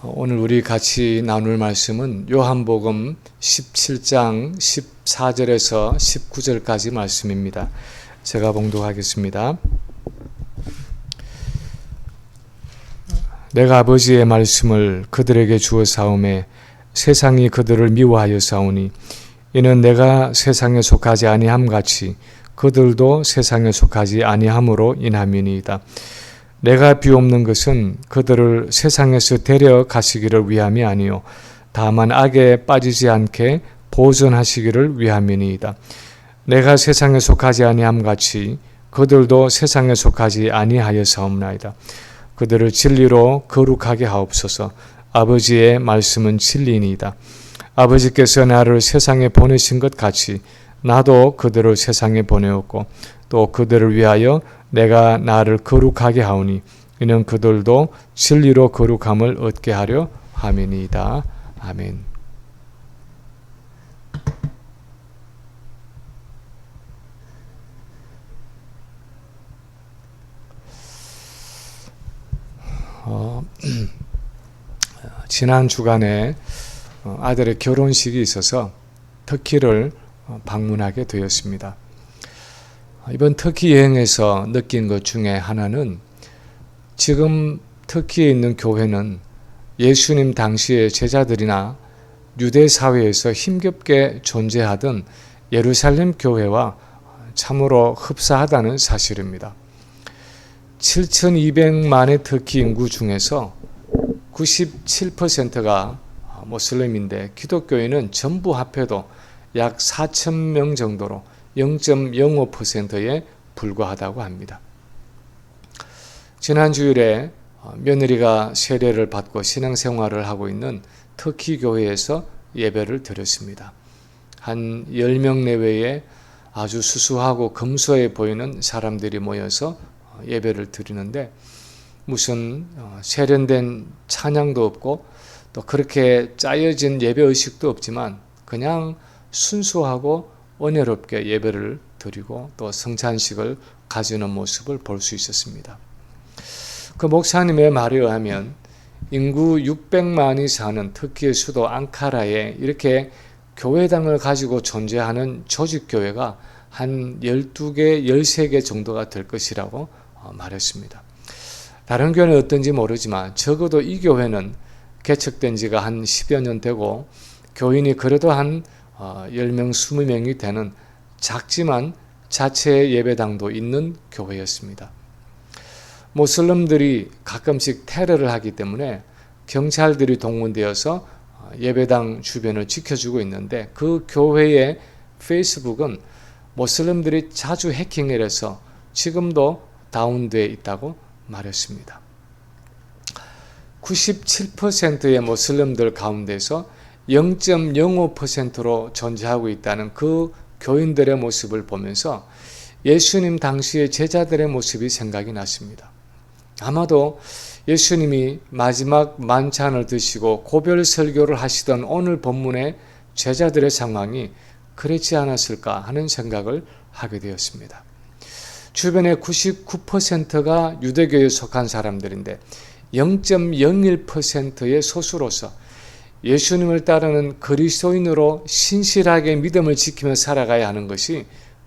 오늘 우리 같이 나눌 말씀은 요한복음 17장 14절에서 19절까지 말씀입니다. 제가 봉독하겠습니다. 내가 아버지의 말씀을 그들에게 주어 사오매 세상이 그들을 미워하여 사오니 이는 내가 세상에 속하지 아니함 같이 그들도 세상에 속하지 아니함으로 인함이니이다. 내가 비옵는 것은 그들을 세상에서 데려가시기를 위함이 아니요 다만 악에 빠지지 않게 보존하시기를 위함이니이다. 내가 세상에 속하지 아니함 같이 그들도 세상에 속하지 아니하여사옵나이다. 그들을 진리로 거룩하게 하옵소서. 아버지의 말씀은 진리니이다. 아버지께서 나를 세상에 보내신 것 같이 나도 그들을 세상에 보내었고 또 그들을 위하여 내가 나를 거룩하게 하오니 이는 그들도 진리로 거룩함을 얻게 하려 함이니이다. 아멘. 지난 주간에 아들의 결혼식이 있어서 터키를 방문하게 되었습니다. 이번 터키 여행에서 느낀 것 중에 하나는 지금 터키에 있는 교회는 예수님 당시의 제자들이나 유대 사회에서 힘겹게 존재하던 예루살렘 교회와 참으로 흡사하다는 사실입니다. 7,200만의 터키 인구 중에서 97%가 모슬림인데 기독교인은 전부 합해도 약 4,000명 정도로 0.05%에 불과하다고 합니다. 지난 주일에 며느리가 세례를 받고 신앙생활을 하고 있는 터키 교회에서 예배를 드렸습니다. 한 10명 내외의 아주 수수하고 검소해 보이는 사람들이 모여서 예배를 드리는데 무슨 세련된 찬양도 없고 또 그렇게 짜여진 예배의식도 없지만 그냥 순수하고 은혜롭게 예배를 드리고 또 성찬식을 가지는 모습을 볼 수 있었습니다. 그 목사님의 말에 의하면 인구 600만이 사는 터키의 수도 앙카라에 이렇게 교회당을 가지고 존재하는 조직교회가 한 12개, 13개 정도가 될 것이라고 말했습니다. 다른 교회는 어떤지 모르지만 적어도 이 교회는 개척된 지가 한 10여 년 되고 교인이 그래도 한 10명, 20명이 되는 작지만 자체 예배당도 있는 교회였습니다. 모슬림들이 가끔씩 테러를 하기 때문에 경찰들이 동원되어서 예배당 주변을 지켜주고 있는데 그 교회의 페이스북은 모슬림들이 자주 해킹을 해서 지금도 다운되어 있다고 말했습니다. 97%의 모슬림들 가운데서 0.05%로 존재하고 있다는 그 교인들의 모습을 보면서 예수님 당시의 제자들의 모습이 생각이 났습니다. 아마도 예수님이 마지막 만찬을 드시고 고별 설교를 하시던 오늘 본문의 제자들의 상황이 그렇지 않았을까 하는 생각을 하게 되었습니다. 주변의 99%가 유대교에 속한 사람들인데 0.01%의 소수로서 예수님을 따르는 그리스도인으로 신실하게 믿음을 지키며 살아가야 하는 것이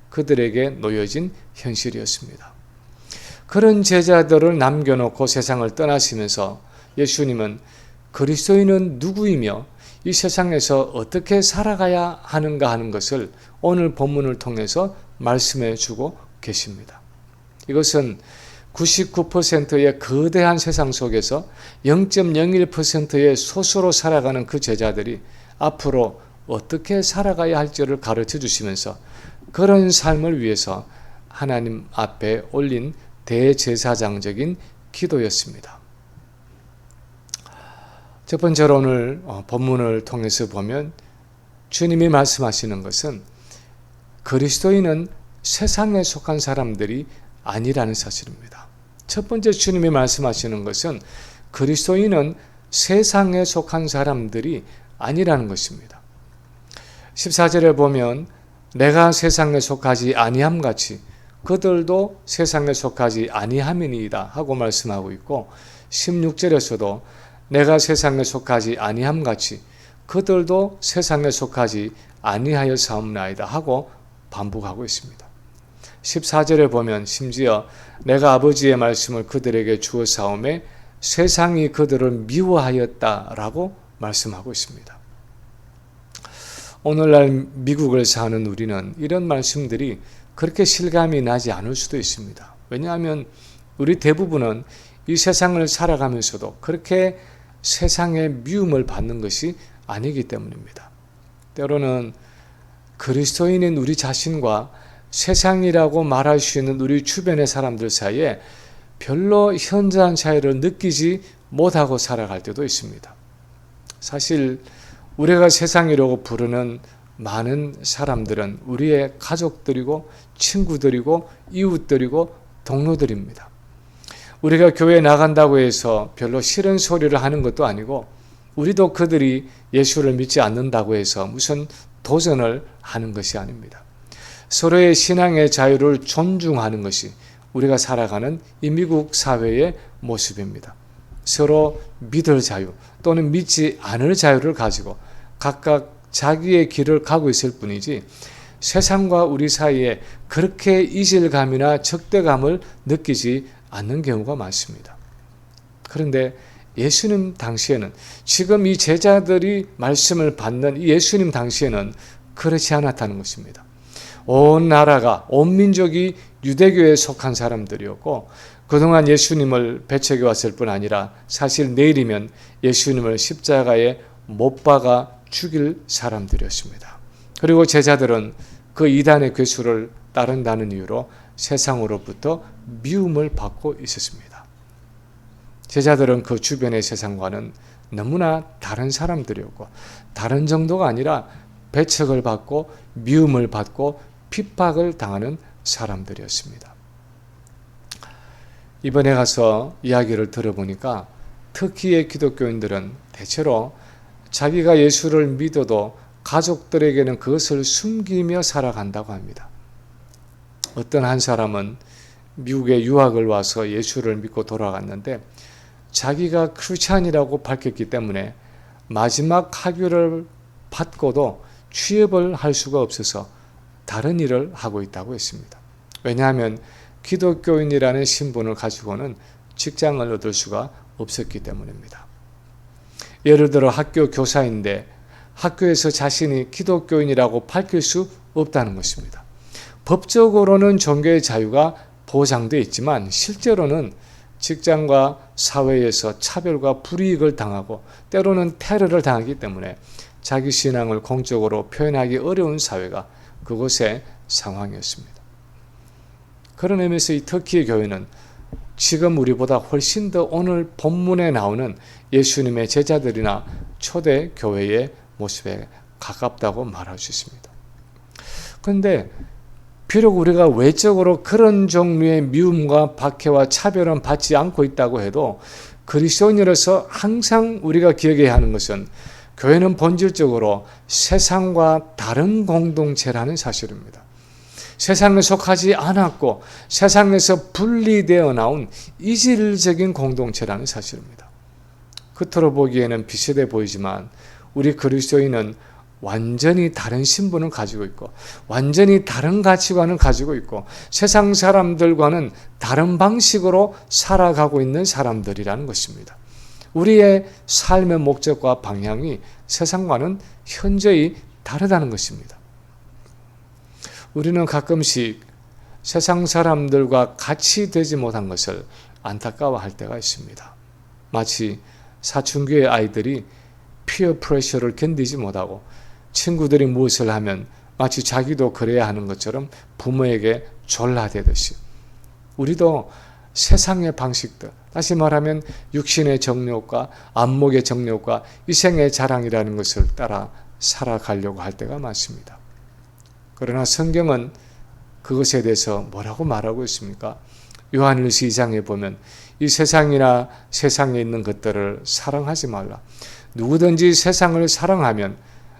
그들에게 놓여진 현실이었습니다. 그런 제자들을 남겨놓고 세상을 떠나시면서 예수님은 그리스도인은 누구이며 이 세상에서 어떻게 살아가야 하는가 하는 것을 오늘 본문을 통해서 말씀해 주고 계십니다. 이것은 99%의 거대한 세상 속에서 0.01%의 소수로 살아가는 그 제자들이 앞으로 어떻게 살아가야 할지를 가르쳐 주시면서 그런 삶을 위해서 하나님 앞에 올린 대제사장적인 기도였습니다. 첫 번째로 오늘 본문을 통해서 보면 주님이 말씀하시는 것은 그리스도인은 세상에 속한 사람들이 아니라는 사실입니다. 첫 번째 주님이 말씀하시는 것은 그리스도인은 세상에 속한 사람들이 아니라는 것입니다. 14절에 보면 내가 세상에 속하지 아니함 같이 그들도 세상에 속하지 아니함이니이다 하고 말씀하고 있고 16절에서도 내가 세상에 속하지 아니함 같이 그들도 세상에 속하지 아니하여 사옵나이다 하고 반복하고 있습니다. 14절에 보면 심지어 내가 아버지의 말씀을 그들에게 주어 사오매 세상이 그들을 미워하였다라고 말씀하고 있습니다. 오늘날 미국을 사는 우리는 이런 말씀들이 그렇게 실감이 나지 않을 수도 있습니다. 왜냐하면 우리 대부분은 이 세상을 살아가면서도 그렇게 세상의 미움을 받는 것이 아니기 때문입니다. 때로는 그리스도인인 우리 자신과 세상이라고 말할 수 있는 우리 주변의 사람들 사이에 별로 현저한 차이를 느끼지 못하고 살아갈 때도 있습니다. 사실 우리가 세상이라고 부르는 많은 사람들은 우리의 가족들이고 친구들이고 이웃들이고 동료들입니다. 우리가 교회에 나간다고 해서 별로 싫은 소리를 하는 것도 아니고 우리도 그들이 예수를 믿지 않는다고 해서 무슨 도전을 하는 것이 아닙니다. 서로의 신앙의 자유를 존중하는 것이 우리가 살아가는 이 미국 사회의 모습입니다. 서로 믿을 자유 또는 믿지 않을 자유를 가지고 각각 자기의 길을 가고 있을 뿐이지 세상과 우리 사이에 그렇게 이질감이나 적대감을 느끼지 않는 경우가 많습니다. 그런데 예수님 당시에는 지금 이 제자들이 말씀을 받는 이 예수님 당시에는 그렇지 않았다는 것입니다. 온 나라가 온 민족이 유대교에 속한 사람들이었고 그동안 예수님을 배척해 왔을 뿐 아니라 사실 내일이면 예수님을 십자가에 못 박아 죽일 사람들이었습니다. 그리고 제자들은 그 이단의 괴수를 따른다는 이유로 세상으로부터 미움을 받고 있었습니다. 제자들은 그 주변의 세상과는 너무나 다른 사람들이었고 다른 정도가 아니라 배척을 받고 미움을 받고 핍박을 당하는 사람들이었습니다. 이번에 가서 이야기를 들어보니까 터키의 기독교인들은 대체로 자기가 예수를 믿어도 가족들에게는 그것을 숨기며 살아간다고 합니다. 어떤 한 사람은 미국에 유학을 와서 예수를 믿고 돌아갔는데 자기가 크리스찬이라고 밝혔기 때문에 마지막 학위를 받고도 취업을 할 수가 없어서 다른 일을 하고 있다고 했습니다. 왜냐하면 기독교인이라는 신분을 가지고는 직장을 얻을 수가 없었기 때문입니다. 예를 들어 학교 교사인데 학교에서 자신이 기독교인이라고 밝힐 수 없다는 것입니다. 법적으로는 종교의 자유가 보장되어 있지만 실제로는 직장과 사회에서 차별과 불이익을 당하고 때로는 테러를 당하기 때문에 자기 신앙을 공적으로 표현하기 어려운 사회가 그곳의 상황이었습니다. 그런 의미에서 이 터키의 교회는 지금 우리보다 훨씬 더 오늘 본문에 나오는 예수님의 제자들이나 초대 교회의 모습에 가깝다고 말할 수 있습니다. 그런데 비록 우리가 외적으로 그런 종류의 미움과 박해와 차별은 받지 않고 있다고 해도 그리스도인으로서 항상 우리가 기억해야 하는 것은 교회는 본질적으로 세상과 다른 공동체라는 사실입니다. 세상에 속하지 않았고 세상에서 분리되어 나온 이질적인 공동체라는 사실입니다. 겉으로 보기에는 비슷해 보이지만 우리 그리스도인은 완전히 다른 신분을 가지고 있고 완전히 다른 가치관을 가지고 있고 세상 사람들과는 다른 방식으로 살아가고 있는 사람들이라는 것입니다. 우리의 삶의 목적과 방향이 세상과는 현저히 다르다는 것입니다. 우리는 가끔씩 세상 사람들과 같이 되지 못한 것을 안타까워할 때가 있습니다. 마치 사춘기의 아이들이 피어 프레셔를 견디지 못하고 친구들이 무엇을 하면 마치 자기도 그래야 하는 것처럼 부모에게 졸라대듯이 우리도 세상의 방식들, 다시 말하면 육신의 정욕과 안목의 정욕과 이생의 자랑이라는 것을 따라 살아가려고 할 때가 많습니다. 그러나 성경은 그것에 대해서 뭐라고 말하고 있습니까? 요한일서 2장에 보면 이 세상이나 세상에 있는 것들을 사랑하지 말라. 누구든지 세상을 사랑하면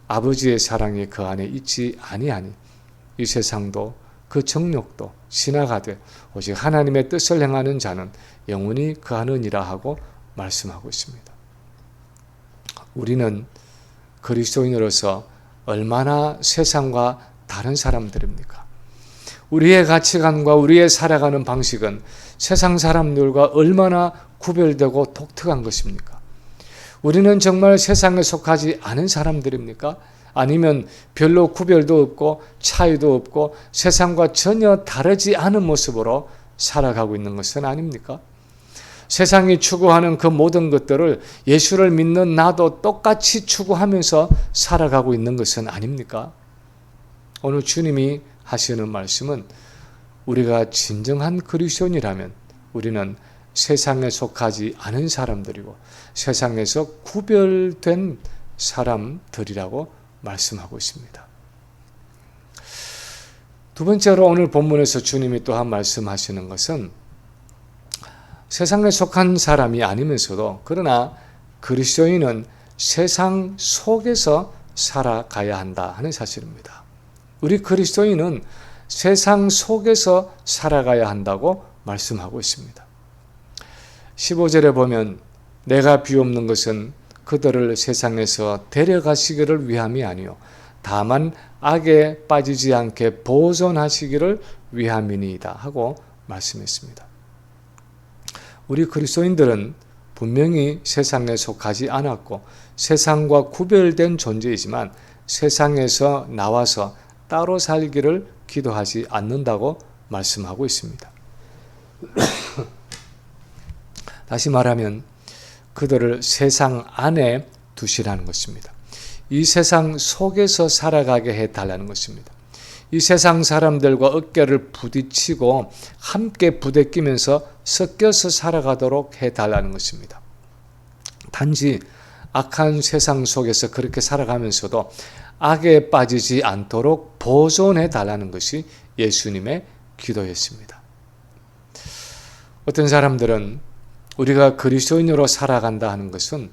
아버지의 사랑이 그 안에 있지 아니하니 이 세상도 그 정욕도 지나가되 오직 하나님의 뜻을 행하는 자는 영원히 거하느니라 하고 말씀하고 있습니다. 우리는 그리스도인으로서 얼마나 세상과 다른 사람들입니까? 우리의 가치관과 우리의 살아가는 방식은 세상 사람들과 얼마나 구별되고 독특한 것입니까? 우리는 정말 세상에 속하지 않은 사람들입니까? 아니면 별로 구별도 없고 차이도 없고 세상과 전혀 다르지 않은 모습으로 살아가고 있는 것은 아닙니까? 세상이 추구하는 그 모든 것들을 예수를 믿는 나도 똑같이 추구하면서 살아가고 있는 것은 아닙니까? 오늘 주님이 하시는 말씀은 우리가 진정한 그리스도인이라면 우리는 세상에 속하지 않은 사람들이고 세상에서 구별된 사람들이라고 말씀하고 있습니다. 두 번째로 오늘 본문에서 주님이 또한 말씀하시는 것은 세상에 속한 사람이 아니면서도 그러나 그리스도인은 세상 속에서 살아가야 한다 하는 사실입니다. 우리 그리스도인은 세상 속에서 살아가야 한다고 말씀하고 있습니다. 15절에 보면 내가 비옵는 것은 그들을 세상에서 데려가시기를 위함이 아니요 다만 악에 빠지지 않게 보존하시기를 위함이니이다 하고 말씀했습니다. 우리 그리스도인들은 분명히 세상에 속하지 않았고 세상과 구별된 존재이지만 세상에서 나와서 따로 살기를 기도하지 않는다고 말씀하고 있습니다. 다시 말하면 그들을 세상 안에 두시라는 것입니다. 이 세상 속에서 살아가게 해달라는 것입니다. 이 세상 사람들과 어깨를 부딪히고 함께 부대끼면서 섞여서 살아가도록 해달라는 것입니다. 단지 악한 세상 속에서 그렇게 살아가면서도 악에 빠지지 않도록 보존해달라는 것이 예수님의 기도였습니다. 어떤 사람들은 우리가 그리스도인으로 살아간다 하는 것은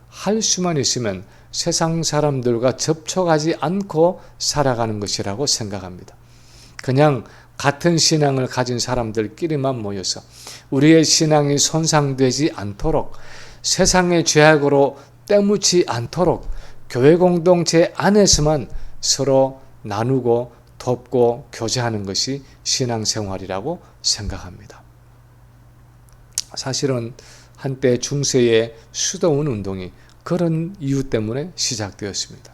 할 수만 있으면 세상 사람들과 접촉하지 않고 살아가는 것이라고 생각합니다. 그냥 같은 신앙을 가진 사람들끼리만 모여서 우리의 신앙이 손상되지 않도록 세상의 죄악으로 때묻지 않도록 교회 공동체 안에서만 서로 나누고 돕고 교제하는 것이 신앙생활이라고 생각합니다. 사실은 한때 중세의 수도원 운동이 그런 이유 때문에 시작되었습니다.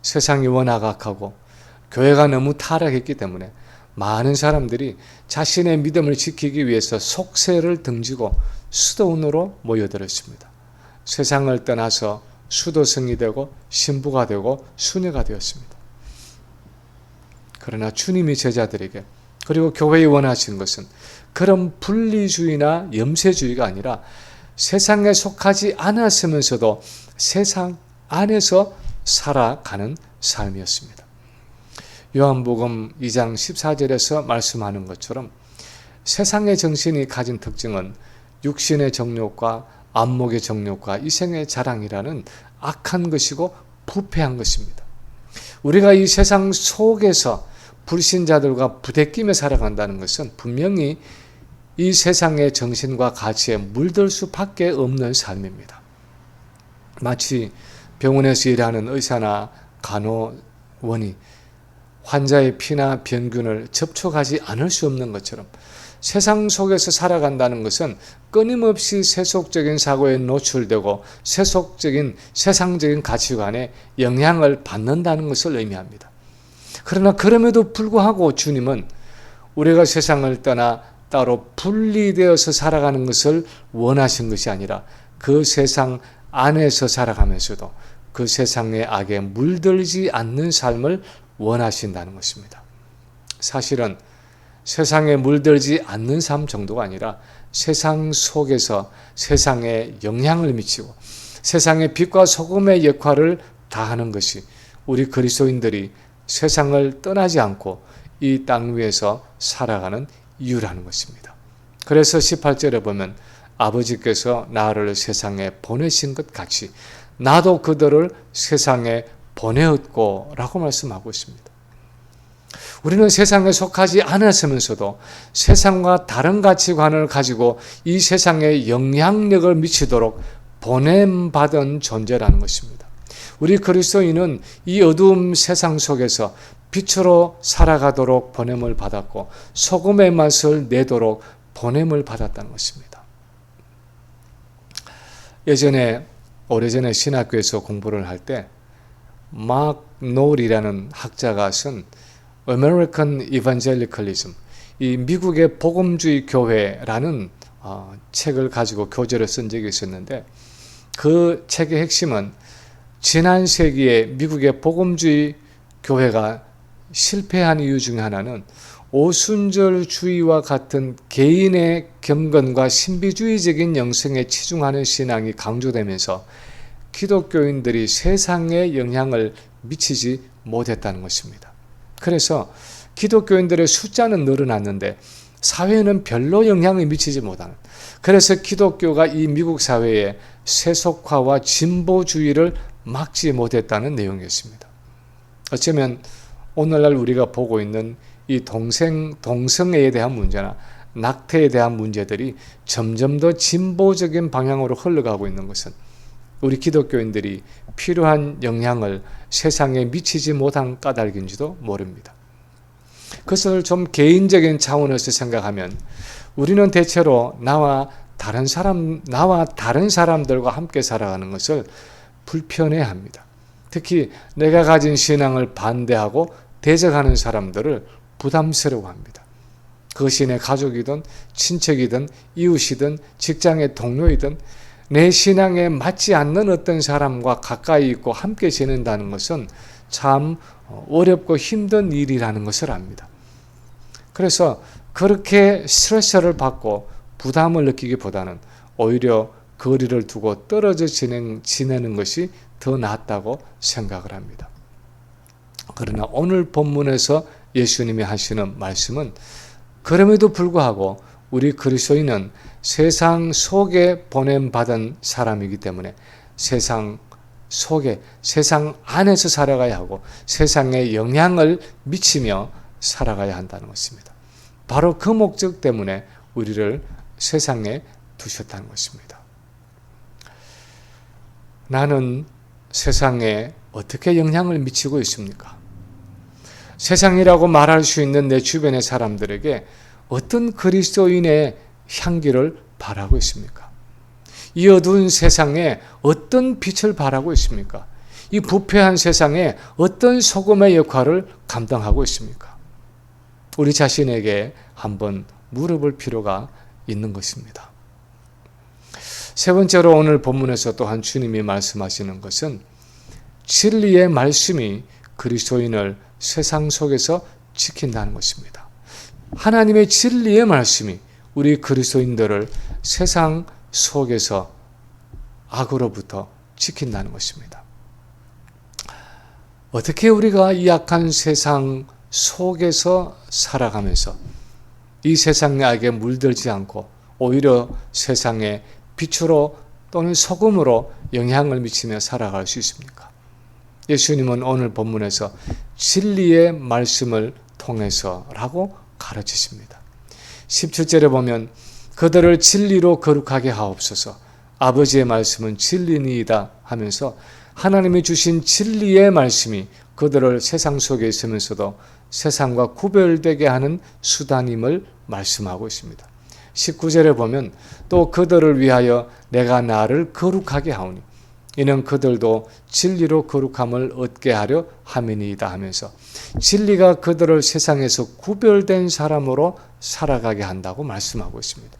세상이 워낙 악하고 교회가 너무 타락했기 때문에 많은 사람들이 자신의 믿음을 지키기 위해서 속세를 등지고 수도원으로 모여들었습니다. 세상을 떠나서 수도승이 되고 신부가 되고 수녀가 되었습니다. 그러나 주님이 제자들에게 그리고 교회에 원하신 것은 그런 분리주의나 염세주의가 아니라 세상에 속하지 않았으면서도 세상 안에서 살아가는 삶이었습니다. 요한복음 2장 14절에서 말씀하는 것처럼 세상의 정신이 가진 특징은 육신의 정욕과 안목의 정욕과 이생의 자랑이라는 악한 것이고 부패한 것입니다. 우리가 이 세상 속에서 불신자들과 부대끼며 살아간다는 것은 분명히 이 세상의 정신과 가치에 물들 수밖에 없는 삶입니다. 마치 병원에서 일하는 의사나 간호원이 환자의 피나 병균을 접촉하지 않을 수 없는 것처럼 세상 속에서 살아간다는 것은 끊임없이 세속적인 사고에 노출되고 세상적인 가치관에 영향을 받는다는 것을 의미합니다. 그러나 그럼에도 불구하고 주님은 우리가 세상을 떠나 따로 분리되어서 살아가는 것을 원하신 것이 아니라 그 세상 안에서 살아가면서도 그 세상의 악에 물들지 않는 삶을 원하신다는 것입니다. 사실은 세상에 물들지 않는 삶 정도가 아니라 세상 속에서 세상에 영향을 미치고 세상의 빛과 소금의 역할을 다하는 것이 우리 그리스도인들이 세상을 떠나지 않고 이 땅 위에서 살아가는 이유라는 것입니다. 그래서 18절에 보면 아버지께서 나를 세상에 보내신 것 같이 나도 그들을 세상에 보내었고 라고 말씀하고 있습니다. 우리는 세상에 속하지 않았으면서도 세상과 다른 가치관을 가지고 이 세상에 영향력을 미치도록 보냄받은 존재라는 것입니다. 우리 그리스도인은 이 어두운 세상 속에서 빛으로 살아가도록 보냄을 받았고 소금의 맛을 내도록 보냄을 받았다는 것입니다. 오래전에 신학교에서 공부를 할 때 막 노울이라는 학자가 쓴 American Evangelicalism, 이 미국의 복음주의 교회라는 책을 가지고 교재를 쓴 적이 있었는데, 그 책의 핵심은 지난 세기에 미국의 복음주의 교회가 실패한 이유 중에 하나는 오순절주의와 같은 개인의 경건과 신비주의적인 영성에 치중하는 신앙이 강조되면서 기독교인들이 세상에 영향을 미치지 못했다는 것입니다. 그래서 기독교인들의 숫자는 늘어났는데 사회는 별로 영향을 미치지 못하는, 그래서 기독교가 이 미국 사회의 세속화와 진보주의를 막지 못했다는 내용이었습니다. 어쩌면 오늘날 우리가 보고 있는 이 동성애에 대한 문제나 낙태에 대한 문제들이 점점 더 진보적인 방향으로 흘러가고 있는 것은 우리 기독교인들이 필요한 영향을 세상에 미치지 못한 까닭인지도 모릅니다. 그것을 좀 개인적인 차원에서 생각하면 우리는 대체로 나와 다른 사람들과 함께 살아가는 것을 불편해합니다. 특히 내가 가진 신앙을 반대하고 대적하는 사람들을 부담스러워합니다. 그것이 내 가족이든 친척이든 이웃이든 직장의 동료이든 내 신앙에 맞지 않는 어떤 사람과 가까이 있고 함께 지낸다는 것은 참 어렵고 힘든 일이라는 것을 압니다. 그래서 그렇게 스트레스를 받고 부담을 느끼기보다는 오히려 거리를 두고 떨어져 지내는 것이 더 낫다고 생각을 합니다. 그러나 오늘 본문에서 예수님이 하시는 말씀은 그럼에도 불구하고 우리 그리스도인은 세상 속에 보냄받은 사람이기 때문에 세상 안에서 살아가야 하고 세상에 영향을 미치며 살아가야 한다는 것입니다. 바로 그 목적 때문에 우리를 세상에 두셨다는 것입니다. 나는 세상에 어떻게 영향을 미치고 있습니까? 세상이라고 말할 수 있는 내 주변의 사람들에게 어떤 그리스도인의 향기를 바라고 있습니까? 이 어두운 세상에 어떤 빛을 바라고 있습니까? 이 부패한 세상에 어떤 소금의 역할을 감당하고 있습니까? 우리 자신에게 한번 물어볼 필요가 있는 것입니다. 세 번째로 오늘 본문에서 또한 주님이 말씀하시는 것은 진리의 말씀이 그리스도인을 세상 속에서 지킨다는 것입니다. 하나님의 진리의 말씀이 우리 그리스도인들을 세상 속에서 악으로부터 지킨다는 것입니다. 어떻게 우리가 이 악한 세상 속에서 살아가면서 이 세상의 악에 물들지 않고 오히려 세상에 빛으로 또는 소금으로 영향을 미치며 살아갈 수 있습니까? 예수님은 오늘 본문에서 진리의 말씀을 통해서라고 가르치십니다. 17절에 보면 그들을 진리로 거룩하게 하옵소서, 아버지의 말씀은 진리니이다 하면서 하나님이 주신 진리의 말씀이 그들을 세상 속에 있으면서도 세상과 구별되게 하는 수단임을 말씀하고 있습니다. 19절에 보면 또 그들을 위하여 내가 나를 거룩하게 하오니 이는 그들도 진리로 거룩함을 얻게 하려 함이니이다 하면서 진리가 그들을 세상에서 구별된 사람으로 살아가게 한다고 말씀하고 있습니다.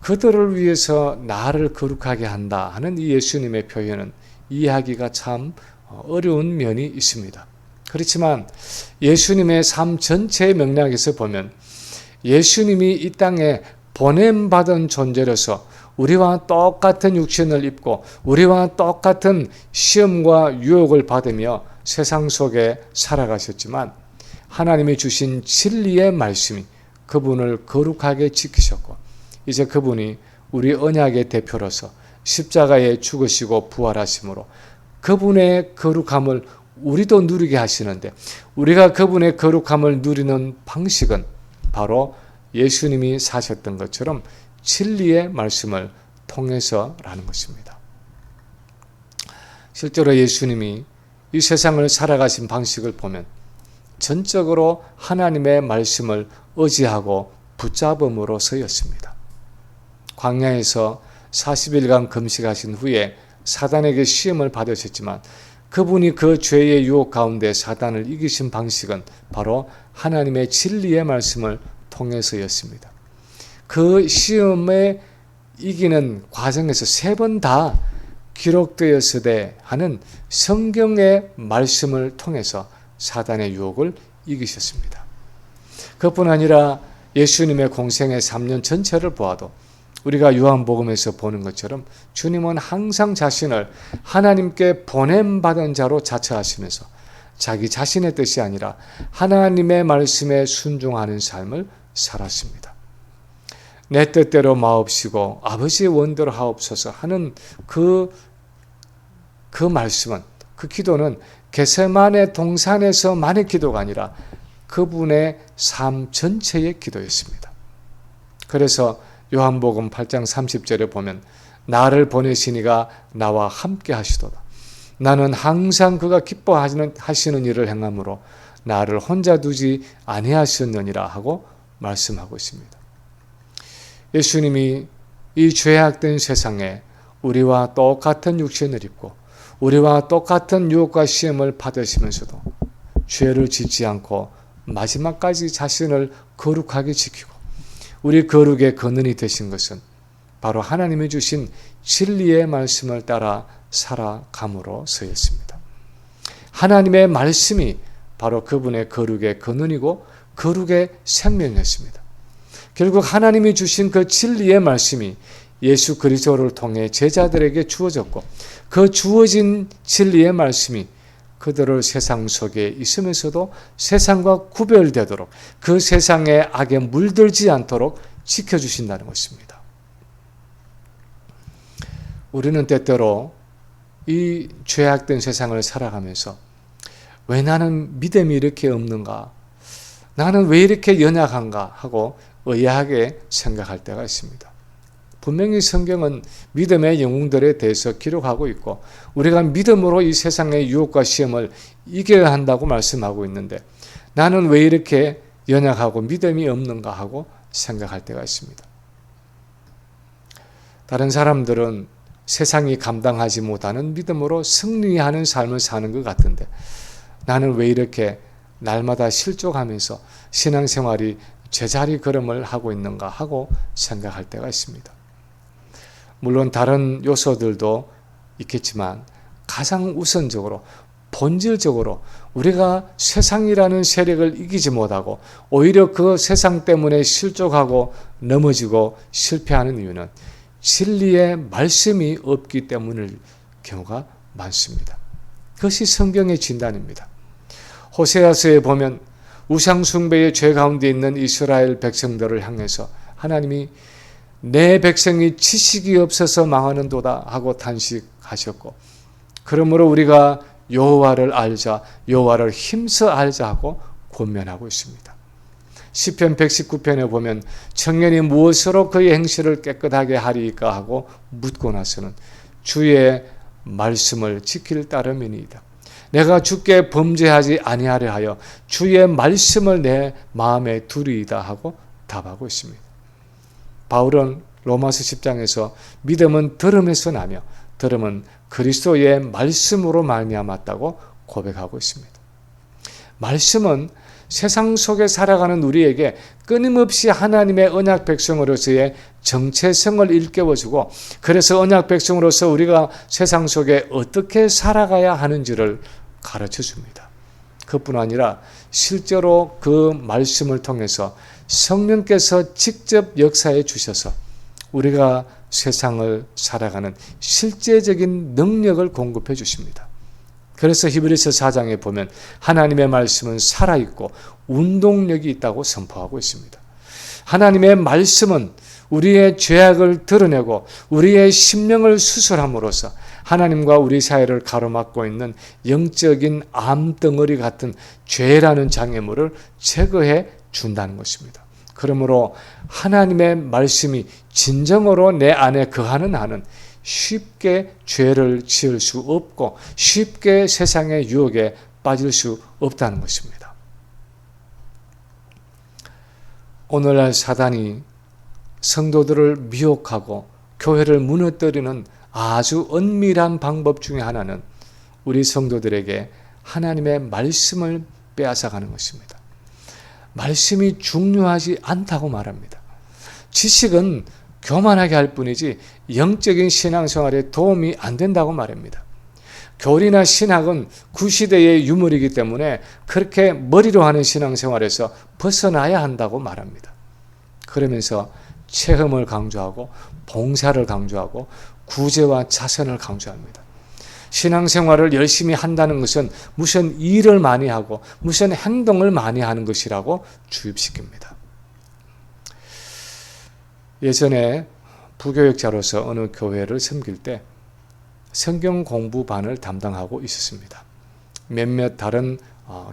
그들을 위해서 나를 거룩하게 한다 하는 이 예수님의 표현은 이해하기가 참 어려운 면이 있습니다. 그렇지만 예수님의 삶 전체의 맥락에서 보면 예수님이 이 땅에 보냄받은 존재로서 우리와 똑같은 육신을 입고 우리와 똑같은 시험과 유혹을 받으며 세상 속에 살아가셨지만 하나님이 주신 진리의 말씀이 그분을 거룩하게 지키셨고 이제 그분이 우리 언약의 대표로서 십자가에 죽으시고 부활하심으로 그분의 거룩함을 우리도 누리게 하시는데 우리가 그분의 거룩함을 누리는 방식은 바로 예수님이 사셨던 것처럼 진리의 말씀을 통해서라는 것입니다. 실제로 예수님이 이 세상을 살아가신 방식을 보면 전적으로 하나님의 말씀을 의지하고 붙잡음으로서였습니다. 광야에서 40일간 금식하신 후에 사단에게 시험을 받으셨지만 그분이 그 죄의 유혹 가운데 사단을 이기신 방식은 바로 하나님의 진리의 말씀을 통해서였습니다. 그 시험에 이기는 과정에서 3번 다 기록되었으되 하는 성경의 말씀을 통해서 사단의 유혹을 이기셨습니다. 그뿐 아니라 예수님의 공생의 3년 전체를 보아도 우리가 요한복음에서 보는 것처럼 주님은 항상 자신을 하나님께 보냄받은 자로 자처하시면서 자기 자신의 뜻이 아니라 하나님의 말씀에 순종하는 삶을 살았습니다. 내 뜻대로 마옵시고 아버지의 원대로 하옵소서 하는 그 말씀은, 그 기도는 겟세마네 동산에서만의 기도가 아니라 그분의 삶 전체의 기도였습니다. 그래서 요한복음 8장 30절에 보면 나를 보내시니가 나와 함께 하시도다. 나는 항상 그가 기뻐하시는 일을 행함으로 나를 혼자 두지 아니하셨느니라 하고 말씀하고 있습니다. 예수님이 이 죄악된 세상에 우리와 똑같은 육신을 입고 우리와 똑같은 유혹과 시험을 받으시면서도 죄를 짓지 않고 마지막까지 자신을 거룩하게 지키고 우리 거룩의 근원이 되신 것은 바로 하나님이 주신 진리의 말씀을 따라 살아감으로서였습니다. 하나님의 말씀이 바로 그분의 거룩의 근원이고 거룩의 생명이었습니다. 결국 하나님이 주신 그 진리의 말씀이 예수 그리스도를 통해 제자들에게 주어졌고 그 주어진 진리의 말씀이 그들을 세상 속에 있으면서도 세상과 구별되도록 그 세상의 악에 물들지 않도록 지켜주신다는 것입니다. 우리는 때때로 이 죄악된 세상을 살아가면서 왜 나는 믿음이 이렇게 없는가? 나는 왜 이렇게 연약한가? 하고 의아하게 생각할 때가 있습니다. 분명히 성경은 믿음의 영웅들에 대해서 기록하고 있고 우리가 믿음으로 이 세상의 유혹과 시험을 이겨야 한다고 말씀하고 있는데 나는 왜 이렇게 연약하고 믿음이 없는가 하고 생각할 때가 있습니다. 다른 사람들은 세상이 감당하지 못하는 믿음으로 승리하는 삶을 사는 것 같은데 나는 왜 이렇게 날마다 실족하면서 신앙생활이 제자리 걸음을 하고 있는가 하고 생각할 때가 있습니다. 물론 다른 요소들도 있겠지만 가장 우선적으로 본질적으로 우리가 세상이라는 세력을 이기지 못하고 오히려 그 세상 때문에 실족하고 넘어지고 실패하는 이유는 진리의 말씀이 없기 때문일 경우가 많습니다. 그것이 성경의 진단입니다. 호세아서에 보면 우상숭배의 죄 가운데 있는 이스라엘 백성들을 향해서 하나님이 내 백성이 지식이 없어서 망하는도다 하고 탄식하셨고 그러므로 우리가 여호와를 알자 여호와를 힘써 알자 하고 권면하고 있습니다. 시편 119편에 보면 청년이 무엇으로 그의 행실을 깨끗하게 하리이까 하고 묻고 나서는 주의 말씀을 지킬 따름이니이다. 내가 주께 범죄하지 아니하려 하여 주의 말씀을 내 마음에 두리이다 하고 답하고 있습니다. 바울은 로마서 10장에서 믿음은 들음에서 나며 들음은 그리스도의 말씀으로 말미암았다고 고백하고 있습니다. 말씀은 세상 속에 살아가는 우리에게 끊임없이 하나님의 언약 백성으로서의 정체성을 일깨워주고 그래서 언약 백성으로서 우리가 세상 속에 어떻게 살아가야 하는지를 가르쳐 줍니다. 그뿐 아니라 실제로 그 말씀을 통해서 성령께서 직접 역사해 주셔서 우리가 세상을 살아가는 실제적인 능력을 공급해 주십니다. 그래서 히브리서 4장에 보면 하나님의 말씀은 살아있고 운동력이 있다고 선포하고 있습니다. 하나님의 말씀은 우리의 죄악을 드러내고 우리의 심령을 수술함으로써 하나님과 우리 사이를 가로막고 있는 영적인 암덩어리 같은 죄라는 장애물을 제거해 준다는 것입니다. 그러므로 하나님의 말씀이 진정으로 내 안에 거하는 한은 쉽게 죄를 지을 수 없고 쉽게 세상의 유혹에 빠질 수 없다는 것입니다. 오늘날 사단이 성도들을 미혹하고 교회를 무너뜨리는 아주 은밀한 방법 중에 하나는 우리 성도들에게 하나님의 말씀을 빼앗아가는 것입니다. 말씀이 중요하지 않다고 말합니다. 지식은 교만하게 할 뿐이지 영적인 신앙생활에 도움이 안 된다고 말합니다. 교리나 신학은 구시대의 유물이기 때문에 그렇게 머리로 하는 신앙생활에서 벗어나야 한다고 말합니다. 그러면서 체험을 강조하고 봉사를 강조하고 구제와 자선을 강조합니다. 신앙생활을 열심히 한다는 것은 무슨 일을 많이 하고 무슨 행동을 많이 하는 것이라고 주입시킵니다. 예전에 부교육자로서 어느 교회를 섬길 때 성경 공부반을 담당하고 있었습니다. 몇몇 다른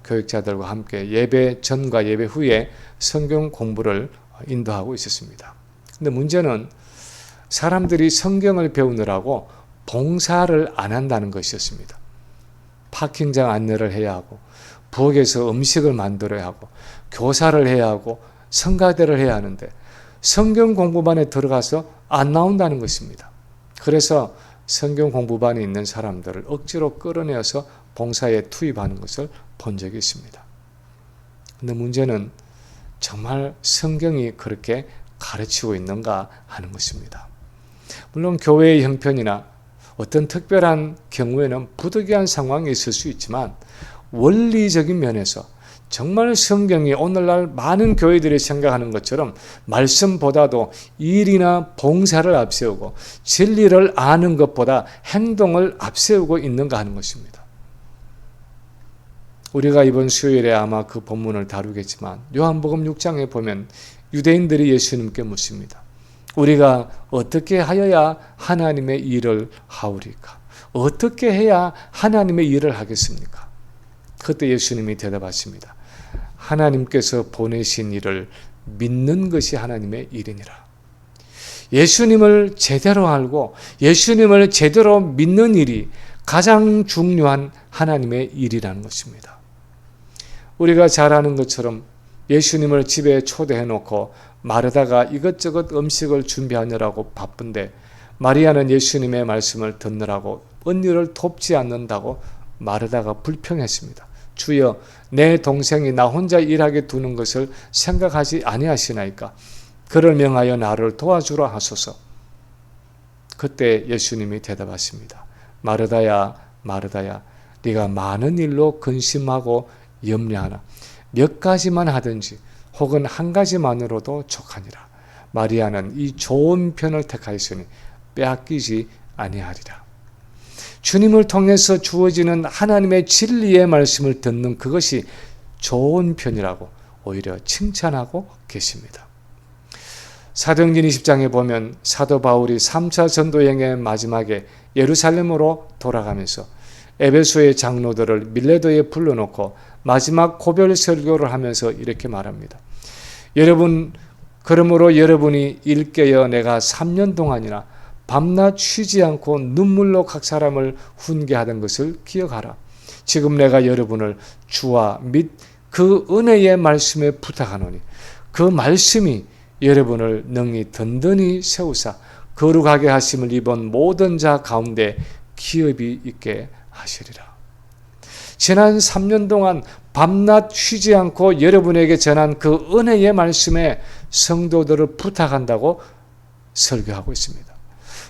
교육자들과 함께 예배 전과 예배 후에 성경 공부를 인도하고 있었습니다. 근데 문제는 사람들이 성경을 배우느라고 봉사를 안 한다는 것이었습니다. 파킹장 안내를 해야 하고 부엌에서 음식을 만들어야 하고 교사를 해야 하고 성가대를 해야 하는데 성경 공부반에 들어가서 안 나온다는 것입니다. 그래서 성경 공부반에 있는 사람들을 억지로 끌어내어서 봉사에 투입하는 것을 본 적이 있습니다. 근데 문제는 정말 성경이 그렇게 가르치고 있는가 하는 것입니다. 물론 교회의 형편이나 어떤 특별한 경우에는 부득이한 상황이 있을 수 있지만 원리적인 면에서 정말 성경이 오늘날 많은 교회들이 생각하는 것처럼 말씀보다도 일이나 봉사를 앞세우고 진리를 아는 것보다 행동을 앞세우고 있는가 하는 것입니다. 우리가 이번 수요일에 아마 그 본문을 다루겠지만 요한복음 6장에 보면 유대인들이 예수님께 묻습니다. 우리가 어떻게 하여야 하나님의 일을 하오리까? 어떻게 해야 하나님의 일을 하겠습니까? 그때 예수님이 대답하십니다. 하나님께서 보내신 일을 믿는 것이 하나님의 일이니라. 예수님을 제대로 알고 예수님을 제대로 믿는 일이 가장 중요한 하나님의 일이라는 것입니다. 우리가 잘 아는 것처럼 예수님을 집에 초대해 놓고 마르다가 이것저것 음식을 준비하느라고 바쁜데 마리아는 예수님의 말씀을 듣느라고 언니를 돕지 않는다고 마르다가 불평했습니다. 주여, 내 동생이 나 혼자 일하게 두는 것을 생각하지 아니하시나이까? 그를 명하여 나를 도와주라 하소서. 그때 예수님이 대답하십니다. 마르다야, 마르다야, 네가 많은 일로 근심하고 염려하나 몇 가지만 하든지 혹은 한 가지만으로도 족하니라. 마리아는 이 좋은 편을 택하였으니 빼앗기지 아니하리라. 주님을 통해서 주어지는 하나님의 진리의 말씀을 듣는 그것이 좋은 편이라고 오히려 칭찬하고 계십니다. 사도행전 20장에 보면 사도 바울이 3차 전도여행의 마지막에 예루살렘으로 돌아가면서 에베소의 장로들을 밀레도에 불러놓고 마지막 고별 설교를 하면서 이렇게 말합니다. 여러분, 그러므로 여러분이 일깨어 내가 3년 동안이나 밤낮 쉬지 않고 눈물로 각 사람을 훈계하던 것을 기억하라. 지금 내가 여러분을 주와 및 그 은혜의 말씀에 부탁하노니 그 말씀이 여러분을 능히 든든히 세우사 거룩하게 하심을 입은 모든 자 가운데 기업이 있게 하시리라. 지난 3년 동안 밤낮 쉬지 않고 여러분에게 전한 그 은혜의 말씀에 성도들을 부탁한다고 설교하고 있습니다.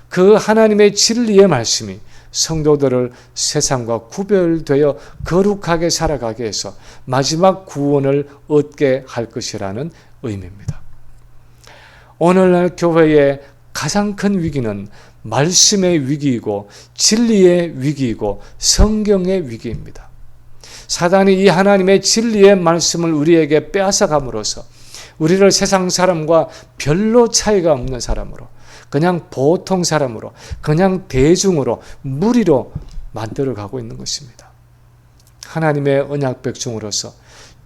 그 하나님의 진리의 말씀이 성도들을 세상과 구별되어 거룩하게 살아가게 해서 마지막 구원을 얻게 할 것이라는 의미입니다. 오늘날 교회의 가장 큰 위기는 말씀의 위기이고 진리의 위기이고 성경의 위기입니다. 사단이 이 하나님의 진리의 말씀을 우리에게 빼앗아감으로써 우리를 세상 사람과 별로 차이가 없는 사람으로, 그냥 보통 사람으로, 그냥 대중으로, 무리로 만들어가고 있는 것입니다. 하나님의 언약 백성으로서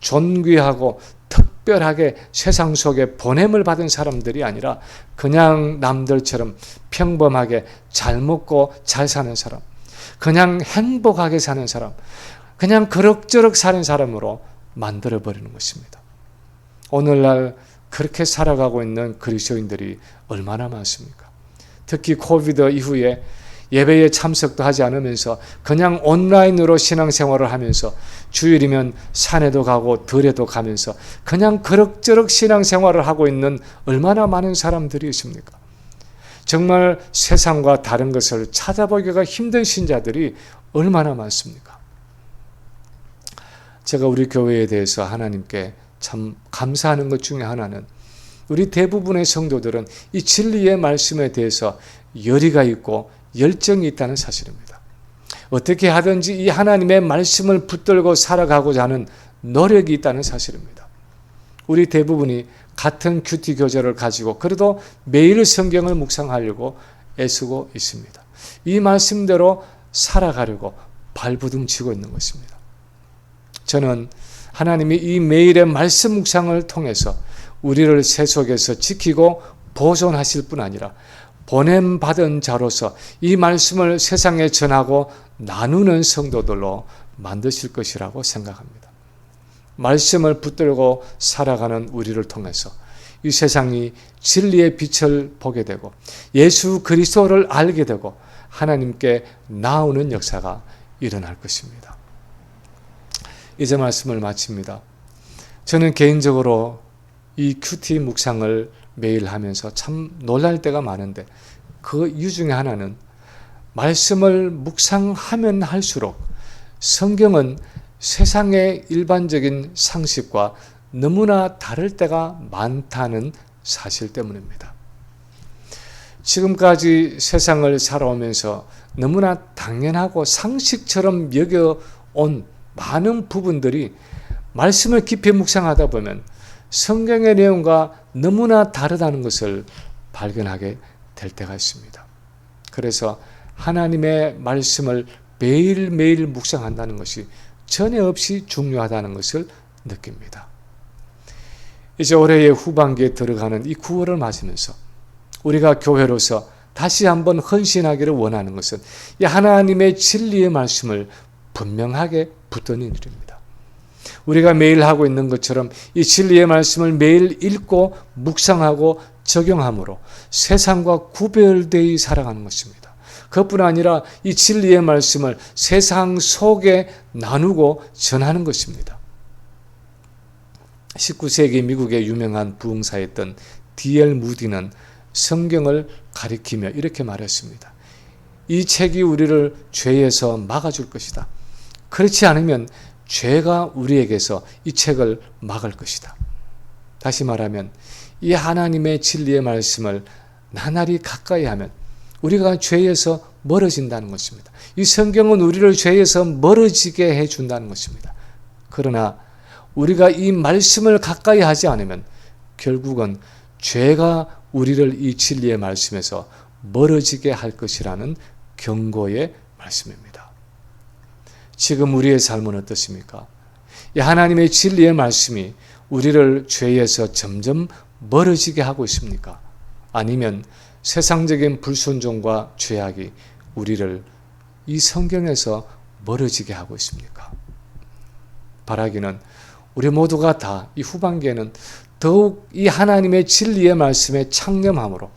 존귀하고 특별하게 세상 속에 보냄을 받은 사람들이 아니라 그냥 남들처럼 평범하게 잘 먹고 잘 사는 사람, 그냥 행복하게 사는 사람, 그냥 그럭저럭 사는 사람으로 만들어버리는 것입니다. 오늘날 그렇게 살아가고 있는 그리스도인들이 얼마나 많습니까? 특히 코비드 이후에 예배에 참석도 하지 않으면서 그냥 온라인으로 신앙생활을 하면서 주일이면 산에도 가고 들에도 가면서 그냥 그럭저럭 신앙생활을 하고 있는 얼마나 많은 사람들이 있습니까? 정말 세상과 다른 것을 찾아보기가 힘든 신자들이 얼마나 많습니까? 제가 우리 교회에 대해서 하나님께 참 감사하는 것 중에 하나는 우리 대부분의 성도들은 이 진리의 말씀에 대해서 열의가 있고 열정이 있다는 사실입니다. 어떻게 하든지 이 하나님의 말씀을 붙들고 살아가고자 하는 노력이 있다는 사실입니다. 우리 대부분이 같은 큐티 교재를 가지고 그래도 매일 성경을 묵상하려고 애쓰고 있습니다. 이 말씀대로 살아가려고 발부둥치고 있는 것입니다. 저는 하나님이 이 매일의 말씀 묵상을 통해서 우리를 세속에서 지키고 보존하실 뿐 아니라 보냄받은 자로서 이 말씀을 세상에 전하고 나누는 성도들로 만드실 것이라고 생각합니다. 말씀을 붙들고 살아가는 우리를 통해서 이 세상이 진리의 빛을 보게 되고 예수 그리스도를 알게 되고 하나님께 나오는 역사가 일어날 것입니다. 이제 말씀을 마칩니다. 저는 개인적으로 이 큐티 묵상을 매일 하면서 참 놀랄 때가 많은데 그 이유 중에 하나는 말씀을 묵상하면 할수록 성경은 세상의 일반적인 상식과 너무나 다를 때가 많다는 사실 때문입니다. 지금까지 세상을 살아오면서 너무나 당연하고 상식처럼 여겨온 많은 부분들이 말씀을 깊이 묵상하다 보면 성경의 내용과 너무나 다르다는 것을 발견하게 될 때가 있습니다. 그래서 하나님의 말씀을 매일매일 묵상한다는 것이 전혀 없이 중요하다는 것을 느낍니다. 이제 올해의 후반기에 들어가는 이 9월을 맞으면서 우리가 교회로서 다시 한번 헌신하기를 원하는 것은 이 하나님의 진리의 말씀을 분명하게 붙드는 일입니다. 우리가 매일 하고 있는 것처럼 이 진리의 말씀을 매일 읽고 묵상하고 적용함으로 세상과 구별되어 살아가는 것입니다. 그것뿐 아니라 이 진리의 말씀을 세상 속에 나누고 전하는 것입니다. 19세기 미국의 유명한 부흥사였던 D.L. 무디는 성경을 가리키며 이렇게 말했습니다. 이 책이 우리를 죄에서 막아줄 것이다. 그렇지 않으면 죄가 우리에게서 이 책을 막을 것이다. 다시 말하면 이 하나님의 진리의 말씀을 나날이 가까이 하면 우리가 죄에서 멀어진다는 것입니다. 이 성경은 우리를 죄에서 멀어지게 해준다는 것입니다. 그러나 우리가 이 말씀을 가까이 하지 않으면 결국은 죄가 우리를 이 진리의 말씀에서 멀어지게 할 것이라는 경고의 말씀입니다. 지금 우리의 삶은 어떻습니까? 이 하나님의 진리의 말씀이 우리를 죄에서 점점 멀어지게 하고 있습니까? 아니면 세상적인 불순종과 죄악이 우리를 이 성경에서 멀어지게 하고 있습니까? 바라기는 우리 모두가 다 이 후반기에는 더욱 이 하나님의 진리의 말씀에 창념함으로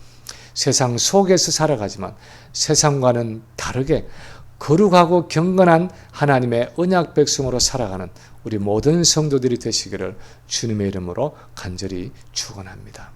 세상 속에서 살아가지만 세상과는 다르게 거룩하고 경건한 하나님의 언약 백성으로 살아가는 우리 모든 성도들이 되시기를 주님의 이름으로 간절히 축원합니다.